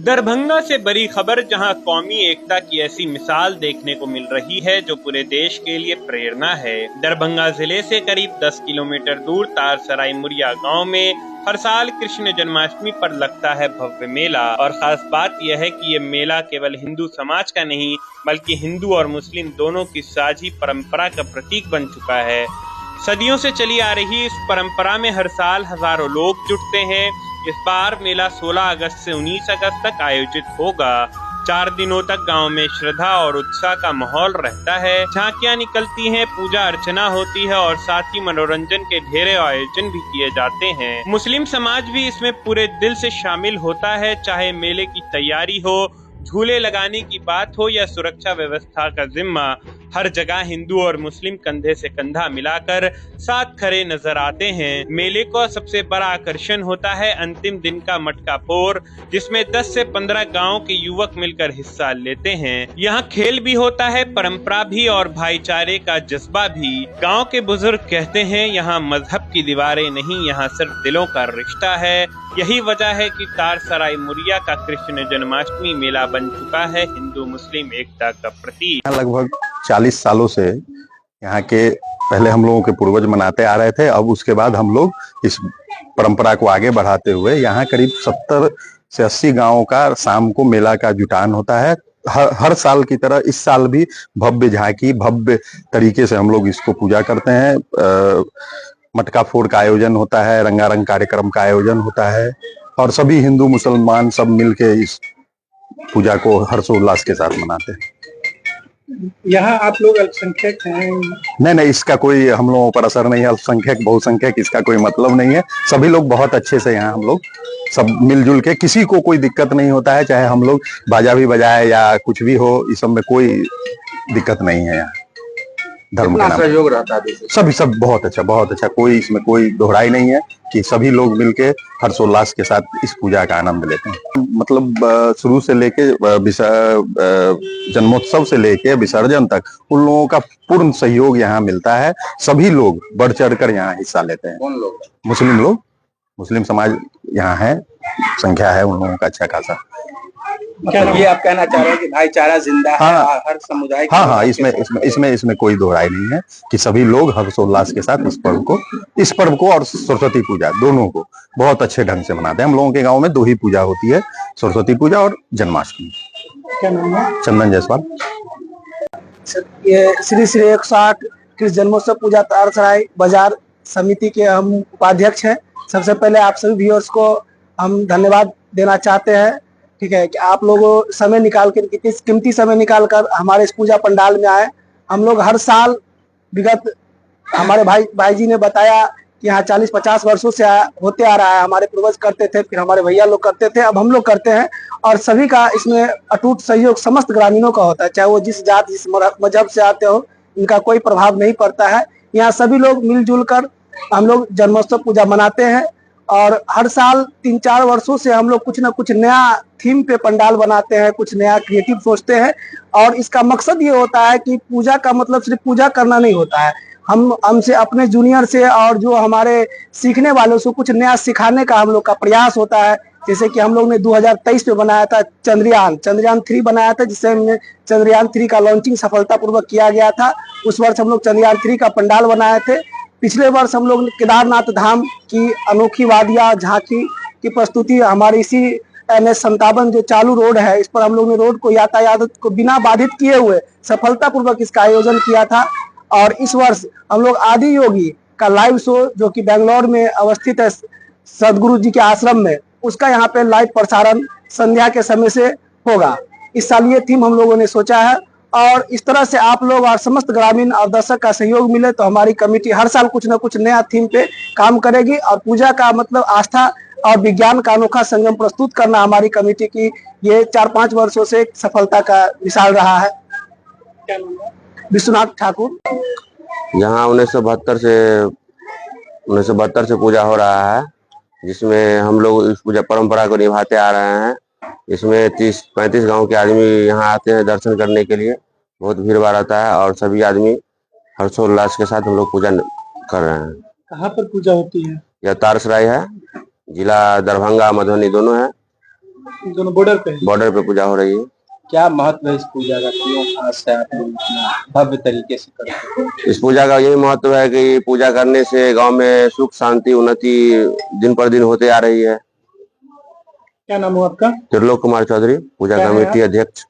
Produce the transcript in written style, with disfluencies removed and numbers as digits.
दरभंगा से बड़ी खबर, जहां कौमी एकता की ऐसी मिसाल देखने को मिल रही है जो पूरे देश के लिए प्रेरणा है। दरभंगा जिले से करीब 10 किलोमीटर दूर तारसराय मुरिया गांव में हर साल कृष्ण जन्माष्टमी पर लगता है भव्य मेला। और खास बात यह है कि ये मेला केवल हिंदू समाज का नहीं बल्कि हिंदू और मुस्लिम दोनों की साझी परंपरा का प्रतीक बन चुका है। सदियों से चली आ रही इस परंपरा में हर साल हजारों लोग जुटते हैं। इस बार मेला 16 अगस्त से 19 अगस्त तक आयोजित होगा। 4 दिनों तक गांव में श्रद्धा और उत्साह का माहौल रहता है। झांकियां निकलती हैं, पूजा अर्चना होती है और साथ ही मनोरंजन के ढेरे आयोजन भी किए जाते हैं। मुस्लिम समाज भी इसमें पूरे दिल से शामिल होता है, चाहे मेले की तैयारी हो, झूले लगाने की बात हो या सुरक्षा व्यवस्था का जिम्मा। हर जगह हिंदू और मुस्लिम कंधे से कंधा मिलाकर साथ खड़े नजर आते हैं। मेले का सबसे बड़ा आकर्षण होता है अंतिम दिन का मटका फोड़, जिसमें 10 से 15 गांव के युवक मिलकर हिस्सा लेते हैं। यहाँ खेल भी होता है, परंपरा भी और भाईचारे का जज्बा भी। गांव के बुजुर्ग कहते हैं, यहाँ मजहब की दीवारें नहीं, यहाँ सिर्फ दिलों का रिश्ता है। यही वजह है कि तारसराय मुरिया का कृष्ण जन्माष्टमी मेला बन चुका है हिंदू मुस्लिम एकता का प्रतीक। लगभग 40 सालों से यहाँ के पहले हम लोगों के पूर्वज मनाते आ रहे थे। अब उसके बाद हम लोग इस परंपरा को आगे बढ़ाते हुए यहाँ करीब 70 से 80 गांवों का शाम को मेला का जुटान होता है। हर साल की तरह इस साल भी भव्य झांकी, भव्य तरीके से हम लोग इसको पूजा करते हैं। मटका फोड़ का आयोजन होता है, रंगारंग कार्यक्रम का आयोजन होता है और सभी हिंदू मुसलमान सब मिलके इस पूजा को हर्षोल्लास के साथ मनाते हैं। यहाँ आप लोग अल्पसंख्यक हैं? नहीं, इसका कोई हम लोगों पर असर नहीं है। अल्पसंख्यक बहुसंख्यक इसका कोई मतलब नहीं है। सभी लोग बहुत अच्छे से यहाँ हम लोग सब मिलजुल के, किसी को कोई दिक्कत नहीं होता है। चाहे हम लोग बाजा भी बजाए या कुछ भी हो, इस सब में कोई दिक्कत नहीं है। यहाँ धर्म का सहयोग रहता है सब बहुत अच्छा, कोई इसमें कोई दोहराई नहीं है कि सभी लोग मिलके हर्षोल्लास के साथ इस पूजा का आनंद लेते हैं। मतलब शुरू से लेके जन्मोत्सव से लेके विसर्जन तक उन लोगों का पूर्ण सहयोग यहाँ मिलता है। सभी लोग बढ़ चढ़ कर यहाँ हिस्सा लेते हैं। कौन लोग? मुस्लिम समाज यहाँ है, संख्या है उन लोगों का अच्छा खासा। क्या ये आप कहना चाह रहे हैं कि भाईचारा जिंदा है? हाँ, हर समुदाय हाँ, इसमें कोई दोहराई नहीं है कि सभी लोग हर्षोल्लास के साथ इस पर्व को और सरस्वती पूजा दोनों को बहुत अच्छे ढंग से मनाते हैं। हम लोगों के गांव में 2 ही पूजा होती है, सरस्वती पूजा और जन्माष्टमी। क्या नाम है? चंदन जायसवाल। ये श्री 160 कृष्ण जन्मोत्सव पूजा तारसराय बाजार समिति के हम उपाध्यक्ष हैं। सबसे पहले आप सभी व्यूअर्स को हम धन्यवाद देना चाहते हैं, ठीक है, कि आप लोगों समय निकाल कर, कितनी कीमती समय निकाल कर हमारे इस पूजा पंडाल में आए। हम लोग हर साल विगत हमारे भाई जी ने बताया कि यहाँ 40-50 वर्षों से होते आ रहा है। हमारे पूर्वज करते थे, फिर हमारे भैया लोग करते थे, अब हम लोग करते हैं और सभी का इसमें अटूट सहयोग समस्त ग्रामीणों का होता है। चाहे वो जिस जात जिस मजहब से आते हो, इनका कोई प्रभाव नहीं पड़ता है। यहाँ सभी लोग मिलजुल कर हम लोग जन्मोत्सव पूजा मनाते हैं और हर साल 3-4 वर्षों से हम लोग कुछ ना कुछ नया थीम पे पंडाल बनाते हैं, कुछ नया क्रिएटिव सोचते हैं। और इसका मकसद ये होता है कि पूजा का मतलब सिर्फ पूजा करना नहीं होता है। हमसे अपने जूनियर से और जो हमारे सीखने वालों से कुछ नया सिखाने का हम लोग का प्रयास होता है। जैसे कि हम लोग ने 2023 में बनाया था चंद्रयान 3 बनाया था, जिससे हमने चंद्रयान 3 का लॉन्चिंग सफलतापूर्वक किया गया था। उस वर्ष हम लोग चंद्रयान 3 का पंडाल बनाए थे। पिछले वर्ष हम लोग केदारनाथ धाम की अनोखी वादियाँ झांकी की प्रस्तुति हमारे इसी NH57 जो चालू रोड है, इस पर हम लोग ने रोड को यातायात को बिना बाधित किए हुए सफलतापूर्वक इसका आयोजन किया था। और इस वर्ष हम लोग आदि योगी का लाइव शो, जो कि बेंगलोर में अवस्थित है सदगुरु जी के आश्रम में, उसका यहाँ पे लाइव प्रसारण संध्या के समय से होगा। इस साल ये थीम हम लोगों ने सोचा है और इस तरह से आप लोग और समस्त ग्रामीण और दर्शक का सहयोग मिले तो हमारी कमेटी हर साल कुछ न कुछ नया थीम पे काम करेगी। और पूजा का मतलब आस्था और विज्ञान का अनोखा संगम प्रस्तुत करना हमारी कमेटी की ये 4-5 वर्षों से सफलता का मिसाल रहा है। विश्वनाथ ठाकुर। यहाँ 1972 से पूजा हो रहा है, जिसमें हम लोग इस पूजा परंपरा को निभाते आ रहे हैं। इसमें 30-35 गांव के आदमी यहाँ आते हैं दर्शन करने के लिए। बहुत भीड़ भाड़ आता है और सभी आदमी हर्षोल्लास के साथ हम लोग पूजा कर रहे हैं। कहाँ पर पूजा होती है? यह तारसराय है, जिला दरभंगा मधुबनी दोनों है। दोनों बॉर्डर पे है। बॉर्डर पे पूजा हो रही है। क्या महत्व है इस पूजा का, क्यों खास है, आप लोग इतना भव्य तरीके से करते हैं? इस पूजा का यही महत्व है कि पूजा करने से गांव में सुख शांति उन्नति दिन पर दिन होते आ रही है। क्या नाम हुआ आपका? त्रिलोक कुमार चौधरी, पूजा क्या है कमेटी आप? अध्यक्ष।